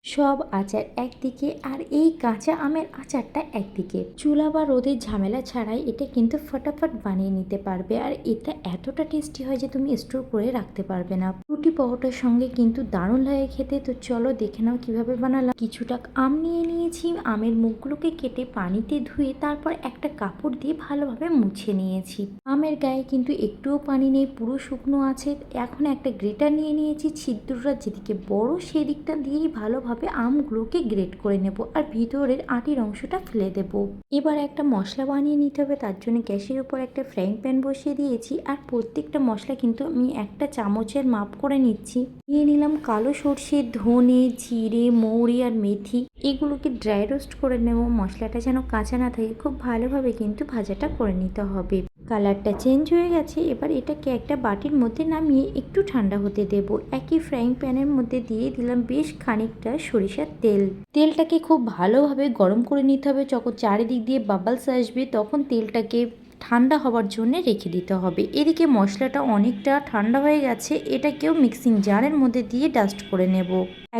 সব আচার একদিকে আর এই কাঁচা আমের আচারটা একদিকে। চুলা বা রোদের ঝামেলা ছাড়াই এটা কিন্তু ফটাফট বানিয়ে নিতে পারবে, আর এটা এতটা টেস্টি হয় যে তুমি স্টোর করে রাখতে পারবে না। রুটি পরোটার সঙ্গে কিন্তু দারুণ লাগে খেতে। তো চলো দেখে নাও কিভাবে বানালাম। কিছুটা আম নিয়ে নিয়েছি, আমের মুখগুলোকে কেটে পানিতে ধুয়ে তারপর একটা কাপড় দিয়ে ভালোভাবে মুছে নিয়েছি। আমের গায়ে কিন্তু একটুও পানি নেই, পুরো শুকনো আছে। এখন একটা গ্রেটার নিয়ে নিয়েছি, ছিদ্রটা যেদিকে বড় সেদিকটা দিয়েই ভালোভাবে আমগুলোকে গ্রেট করে নেব আর ভিতরের আটির অংশটা ফেলে দেব। এবার একটা মশলা বানিয়ে নিতে হবে। তার জন্য গ্যাসের উপর একটা ফ্রাইং প্যান বসিয়ে দিয়েছি, আর প্রত্যেকটা মশলা কিন্তু আমি একটা চামচের মাপ করে নিচ্ছি। নিয়ে নিলাম কালো সর্ষে, ধনে, জিরে, মৌরি আর মেথি। এগুলোকে ড্রাই রোস্ট করে নেব। মশলাটা যেন কাঁচা না থাকে, খুব ভালোভাবে কিন্তু ভাজাটা করে নিতে হবে। কালারটা চেঞ্জ হয়ে গেছে, এবার এটাকে একটা বাটির মধ্যে নামিয়ে একটু ঠান্ডা হতে দেব। একই ফ্রাইং প্যানের মধ্যে দিয়ে দিলাম বেশ খানিকটা সরিষার তেল। তেলটাকে খুব ভালোভাবে গরম করে নিতে হবে। যখন চারিদিক দিয়ে বাবলস আসবে তখন তেলটাকে ঠান্ডা হওয়ার জন্য রেখে দিতে হবে। এদিকে মশলাটা অনেকটা ঠান্ডা হয়ে গেছে, এটাকেও মিক্সিং জারের মধ্যে দিয়ে ডাস্ট করে নেব।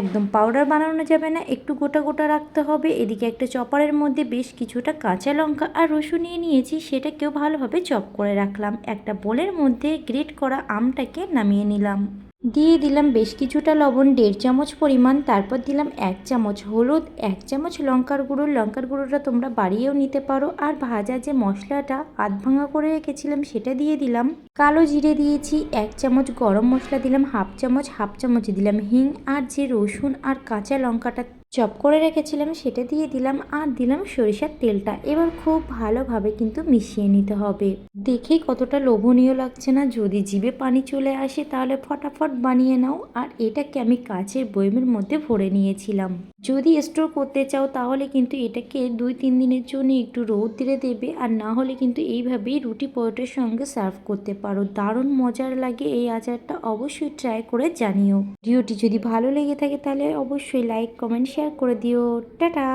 একদম পাউডার বানানো যাবে না, একটু গোটা গোটা রাখতে হবে। এদিকে একটা চপারের মধ্যে বেশ কিছুটা কাঁচা লঙ্কা আর রসুন নিয়ে নিয়েছি, সেটাকেও ভালোভাবে চপ করে রাখলাম। একটা বোলের মধ্যে গ্রেট করা আমটাকে নামিয়ে নিলাম। দিয়ে দিলাম বেশ কিছুটা লবণ, 1.5 চামচ পরিমাণ। তারপর দিলাম 1 চামচ হলুদ, 1 চামচ লঙ্কার গুঁড়ো। লঙ্কার গুঁড়োটা তোমরা বাড়িয়েও নিতে পারো। আর ভাজা যে মশলাটা আধ ভাঙা করে রেখেছিলাম সেটা দিয়ে দিলাম। কালো জিরে দিয়েছি 1 চামচ, গরম মশলা দিলাম হাফ চামচ দিলাম হিং, আর যে রসুন আর কাঁচা লঙ্কাটা চপ করে রেখেছিলাম সেটা দিয়ে দিলাম, আর দিলাম সরিষার তেলটা। এবার খুব ভালোভাবে কিন্তু মিশিয়ে নিতে হবে। দেখেই কতটা লোভনীয় লাগছে না? যদি জিভে পানি চলে আসে তাহলে ফটাফট বানিয়ে নাও। আর এটাকে আমি কাচের বয়মের মধ্যে ভরে নিয়েছিলাম। যদি স্টোর করতে চাও তাহলে কিন্তু এটাকে 2-3 দিনের জন্য একটু রোদ্রে দেবে, আর না হলে কিন্তু এইভাবেই রুটি পরোটার সঙ্গে সার্ভ করতে পারো। দারুণ মজার লাগে এই আচারটা, অবশ্যই ট্রাই করে জানিও। ভিডিওটি যদি ভালো লেগে থাকে তাহলে অবশ্যই লাইক, কমেন্ট, শেয়ার করে দিও। টাটা।